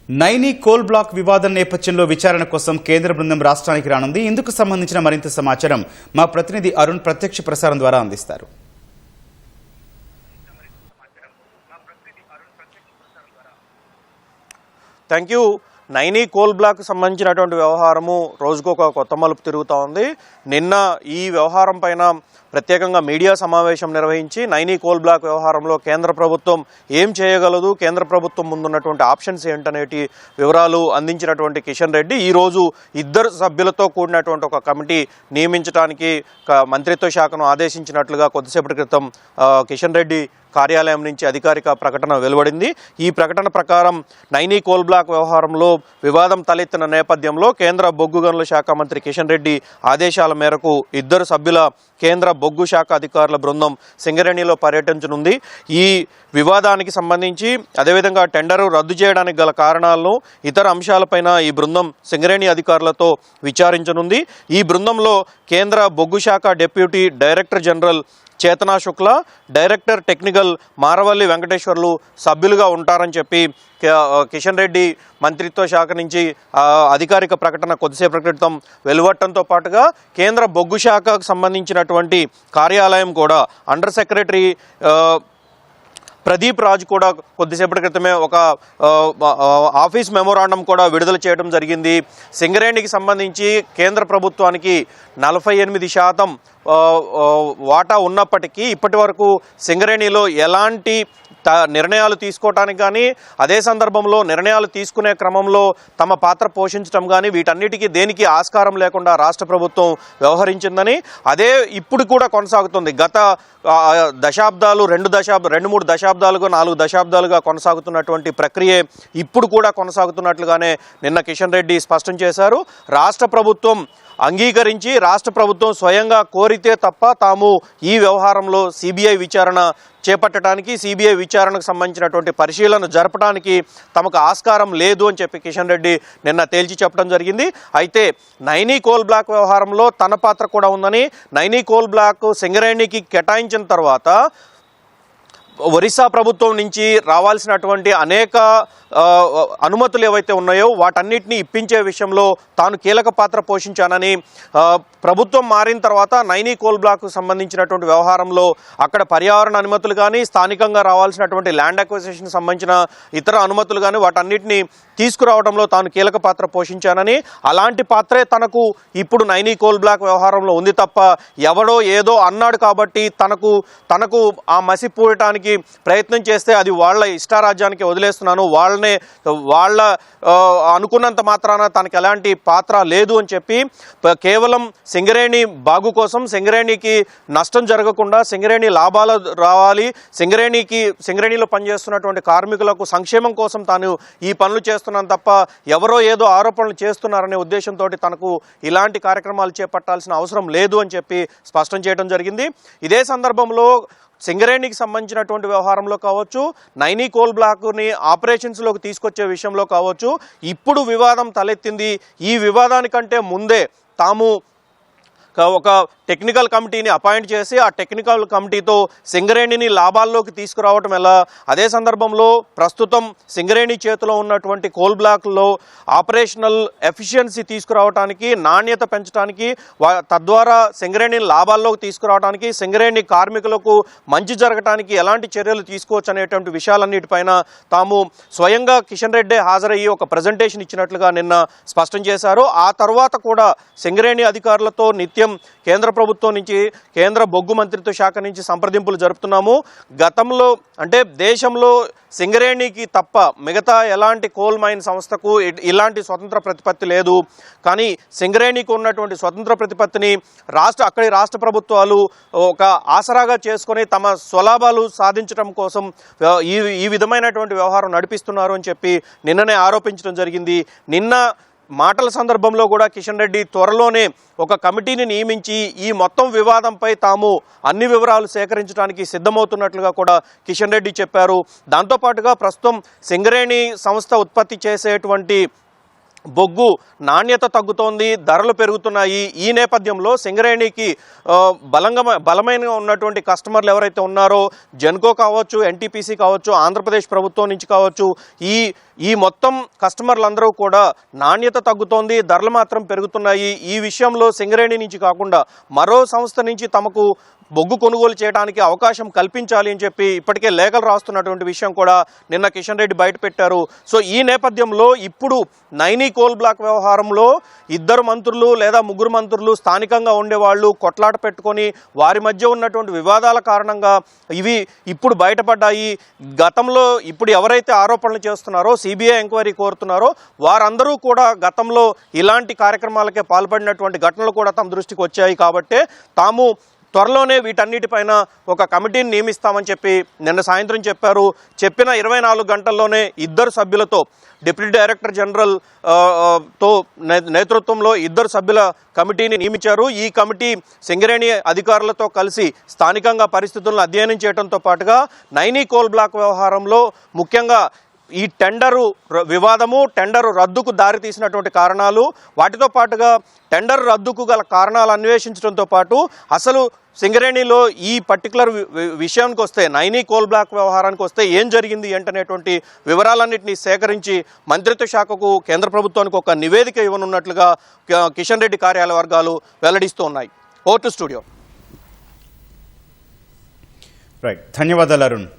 Naini coal block వివాదం నేపథ్యంలో విచారణ కోసం కేంద్ర బృందం రాష్ట్రానికి రానుంది. ఇందుకు సంబంధించిన మరింత సమాచారం మా ప్రతినిధి అరుణ్ ప్రత్యక్ష ప్రసారం ద్వారా అందిస్తారు. Thank you. Naini coal block సంబంధించినటువంటి వ్యవహారము రోజుకొక కొత్త మలుపు తిరుగుతూ ఉంది. నిన్న ఈ వ్యవహారం పైన ప్రత్యేకంగా మీడియా సమావేశం నిర్వహించి నైని కోల్ బ్లాక్ వ్యవహారంలో కేంద్ర ప్రభుత్వం ఏం చేయగలదు, కేంద్ర ప్రభుత్వం ముందున్నటువంటి ఆప్షన్స్ ఏంటనేటి వివరాలు అందించినటువంటి కిషన్ రెడ్డి ఈరోజు 2 సభ్యులతో కూడినటువంటి ఒక కమిటీ నియమించడానికి మంత్రిత్వ శాఖను ఆదేశించినట్లుగా కొద్దిసేపటి క్రితం కిషన్ రెడ్డి కార్యాలయం నుంచి అధికారిక ప్రకటన వెలువడింది. ఈ ప్రకటన ప్రకారం నైని కోల్ బ్లాక్ వ్యవహారంలో వివాదం తలెత్తిన నేపథ్యంలో కేంద్ర బొగ్గు గనుల శాఖ మంత్రి కిషన్ రెడ్డి ఆదేశాల మేరకు 2 సభ్యుల కేంద్ర బొగ్గు శాఖ అధికారుల బృందం సింగరేణిలో పర్యటించనుంది. ఈ వివాదానికి సంబంధించి అదేవిధంగా టెండరు రద్దు చేయడానికి గల కారణాలను ఇతర అంశాలపైన ఈ బృందం సింగరేణి అధికారులతో విచారించనుంది. ఈ బృందంలో కేంద్ర బొగ్గు శాఖ deputy director general Chetana Shukla, director technical Maravalli Venkateswarlu సభ్యులుగా ఉంటారని చెప్పి కిషన్ రెడ్డి మంత్రిత్వ శాఖ నుంచి అధికారిక ప్రకటన కొద్దిసేపటి క్రితం వెలువడటంతో పాటుగా కేంద్ర బొగ్గు శాఖకు సంబంధించినటువంటి కార్యాలయం కూడా అండర్ సెక్రటరీ ప్రదీప్ రాజ్ కూడా కొద్దిసేపటి క్రితమే ఒక ఆఫీస్ మెమోరాండం కూడా విడుదల చేయడం జరిగింది. సింగరేణికి సంబంధించి కేంద్ర ప్రభుత్వానికి 48% వాటా ఉన్నప్పటికీ ఇప్పటి వరకు సింగరేణిలో ఎలాంటి నిర్ణయాలు తీసుకోవటానికి కానీ అదే సందర్భంలో నిర్ణయాలు తీసుకునే క్రమంలో తమ పాత్ర పోషించడం కానీ వీటన్నిటికీ దేనికి ఆస్కారం లేకుండా రాష్ట్ర ప్రభుత్వం వ్యవహరించిందని, అదే ఇప్పుడు కూడా కొనసాగుతుంది. గత దశాబ్దాలు 2-3 దశాబ్దాలుగా 4 దశాబ్దాలుగా కొనసాగుతున్నటువంటి ప్రక్రియ ఇప్పుడు కూడా కొనసాగుతున్నట్లుగానే నిన్న కిషన్ రెడ్డి స్పష్టం చేశారు. రాష్ట్ర ప్రభుత్వం అంగీకరించి రాష్ట్ర ప్రభుత్వం స్వయంగా కోరితే తప్ప తాము ఈ వ్యవహారంలో సిబిఐ విచారణ చేపట్టడానికి, సిబిఐ విచారణకు సంబంధించినటువంటి పరిశీలన జరపడానికి తమకు ఆస్కారం లేదు అని చెప్పి కిషన్ రెడ్డి నిన్న తేల్చి చెప్పడం జరిగింది. అయితే నైని కోల్ బ్లాక్ వ్యవహారంలో తన పాత్ర కూడా ఉందని, నైని కోల్ బ్లాక్ సింగరేణికి కేటాయించిన తర్వాత ఒరిస్సా ప్రభుత్వం నుంచి రావాల్సినటువంటి అనేక అనుమతులు ఏవైతే ఉన్నాయో వాటన్నిటిని ఇప్పించే విషయంలో తాను కీలక పాత్ర పోషించానని, ప్రభుత్వం మారిన తర్వాత నైని కోల్ బ్లాక్కు సంబంధించినటువంటి వ్యవహారంలో అక్కడ పర్యావరణ అనుమతులు కానీ, స్థానికంగా రావాల్సినటువంటి ల్యాండ్ అక్విజిషన్ సంబంధించిన ఇతర అనుమతులు కానీ వాటన్నిటిని తీసుకురావడంలో తాను కీలక పాత్ర పోషించానని, అలాంటి పాత్రే తనకు ఇప్పుడు నైని కోల్ బ్లాక్ వ్యవహారంలో ఉంది తప్ప ఎవడో ఏదో అన్నాడు కాబట్టి తనకు ఆ మసి పూయటానికి ప్రయత్నం చేస్తే అది వాళ్ళ ఇష్టారాజ్యానికి వదిలేస్తున్నాను, వాళ్ళ అనుకున్నంత మాత్రాన తనకు ఎలాంటి పాత్ర లేదు అని చెప్పి కేవలం సింగరేణి బాగు కోసం, సింగరేణికి నష్టం జరగకుండా, సింగరేణి లాభాలు రావాలి, సింగరేణిలో పనిచేస్తున్నటువంటి కార్మికులకు సంక్షేమం కోసం తాను ఈ పనులు చేస్తున్నాను తప్ప ఎవరో ఏదో ఆరోపణలు చేస్తున్నారనే ఉద్దేశంతో తనకు ఇలాంటి కార్యక్రమాలు చేపట్టాల్సిన అవసరం లేదు అని చెప్పి స్పష్టం చేయడం జరిగింది. ఇదే సందర్భంలో సింగరేణికి సంబంధించినటువంటి వ్యవహారంలో కావచ్చు, నైని కోల్ బ్లాక్ని ఆపరేషన్స్లోకి తీసుకొచ్చే విషయంలో కావచ్చు, ఇప్పుడు వివాదం తలెత్తింది. ఈ వివాదానికంటే ముందే తాము ఒక టెక్నికల్ కమిటీని అపాయింట్ చేసి ఆ టెక్నికల్ కమిటీతో సింగరేణిని లాభాల్లోకి తీసుకురావటం ఎలా, అదే సందర్భంలో ప్రస్తుతం సింగరేణి చేతిలో ఉన్నటువంటి కోల్ బ్లాక్లో ఆపరేషనల్ ఎఫిషియన్సీ తీసుకురావడానికి, నాణ్యత పెంచడానికి, తద్వారా సింగరేణిని లాభాల్లోకి తీసుకురావడానికి, సింగరేణి కార్మికులకు మంచి జరగడానికి ఎలాంటి చర్యలు తీసుకోవచ్చు అనేటువంటి విషయాలన్నిటిపైన తాము స్వయంగా కిషన్ రెడ్డి హాజరయ్యి ఒక ప్రజెంటేషన్ ఇచ్చినట్లుగా నిన్న స్పష్టం చేశారు. ఆ తర్వాత కూడా సింగరేణి అధికారులతో నిత్యం కేంద్ర ప్రభుత్వం నుంచి, కేంద్ర బొగ్గు మంత్రిత్వ శాఖ నుంచి సంప్రదింపులు జరుపుతున్నాము. గతంలో అంటే దేశంలో సింగరేణికి తప్ప మిగతా ఎలాంటి కోల్ మైన్ సంస్థకు ఇలాంటి స్వతంత్ర ప్రతిపత్తి లేదు. కానీ సింగరేణికి ఉన్నటువంటి స్వతంత్ర ప్రతిపత్తిని అక్కడి రాష్ట్ర ప్రభుత్వాలు ఒక ఆసరాగా చేసుకొని తమ స్వలాభాలు సాధించడం కోసం ఈ విధమైనటువంటి వ్యవహారం నడిపిస్తున్నారు అని చెప్పి నిన్ననే ఆరోపించడం జరిగింది. నిన్న మాటల సందర్భంలో కూడా కిషన్ రెడ్డి త్వరలోనే ఒక కమిటీని నియమించి ఈ మొత్తం వివాదంపై తాము అన్ని వివరాలు సేకరించడానికి సిద్ధమవుతున్నట్లుగా కూడా కిషన్ రెడ్డి చెప్పారు. దాంతోపాటుగా ప్రస్తుతం సింగరేణి సంస్థ ఉత్పత్తి చేసేటువంటి బొగ్గు నాణ్యత తగ్గుతోంది, ధరలు పెరుగుతున్నాయి. ఈ నేపథ్యంలో సింగరేణికి బలమైన ఉన్నటువంటి కస్టమర్లు ఎవరైతే ఉన్నారో జెన్కో కావచ్చు, ఎన్టీపీసీ కావచ్చు, ఆంధ్రప్రదేశ్ ప్రభుత్వం నుంచి కావచ్చు, ఈ మొత్తం కస్టమర్లందరూ కూడా నాణ్యత తగ్గుతోంది, ధరలు మాత్రం పెరుగుతున్నాయి. ఈ విషయంలో సింగరేణి నుంచి కాకుండా మరో సంస్థ నుంచి తమకు బొగ్గు కొనుగోలు చేయడానికి అవకాశం కల్పించాలి అని చెప్పి ఇప్పటికే లేఖలు రాస్తున్నటువంటి విషయం కూడా నిన్న కిషన్ రెడ్డి బయట పెట్టారు. సో ఈ నేపథ్యంలో ఇప్పుడు నైనీ కోల్ బ్లాక్ వ్యవహారంలో 2 మంత్రులు లేదా 3 మంత్రులు స్థానికంగా ఉండేవాళ్ళు కొట్లాట పెట్టుకొని వారి మధ్య ఉన్నటువంటి వివాదాల కారణంగా ఇవి ఇప్పుడు బయటపడ్డాయి. గతంలో ఇప్పుడు ఎవరైతే ఆరోపణలు చేస్తున్నారో, సిబిఐ ఎంక్వైరీ కోరుతున్నారో వారందరూ కూడా గతంలో ఇలాంటి కార్యక్రమాలకే పాల్పడినటువంటి ఘటనలు కూడా తమ దృష్టికి వచ్చాయి. కాబట్టే తాము త్వరలోనే వీటన్నిటిపైన ఒక కమిటీని నియమిస్తామని చెప్పి నిన్న సాయంత్రం చెప్పారు. చెప్పిన 24 గంటల్లోనే 2 సభ్యులతో డిప్యూటీ డైరెక్టర్ జనరల్ తో నేతృత్వంలో 2 సభ్యుల కమిటీని నియమించారు. ఈ కమిటీ సింగరేణి అధికారులతో కలిసి స్థానికంగా పరిస్థితులను అధ్యయనం చేయడంతో పాటుగా నైనీ కోల్ బ్లాక్ వ్యవహారంలో ముఖ్యంగా ఈ టెండరు వివాదము, టెండరు రద్దుకు దారితీసినటువంటి కారణాలు, వాటితో పాటుగా టెండర్ రద్దుకు గల కారణాలు అన్వేషించడంతో పాటు అసలు సింగరేణిలో ఈ పర్టికులర్ విషయానికి వస్తే, నైనీ కోల్ బ్లాక్ వ్యవహారానికి వస్తే ఏం జరిగింది ఏంటనేటువంటి వివరాలన్నింటినీ సేకరించి మంత్రిత్వ శాఖకు, కేంద్ర ప్రభుత్వానికి ఒక నివేదిక ఇవ్వనున్నట్లుగా కిషన్ రెడ్డి కార్యాలయ వర్గాలు వెల్లడిస్తూ ఉన్నాయి. Vote studio. రైట్, ధన్యవాదాలు అరుణ్.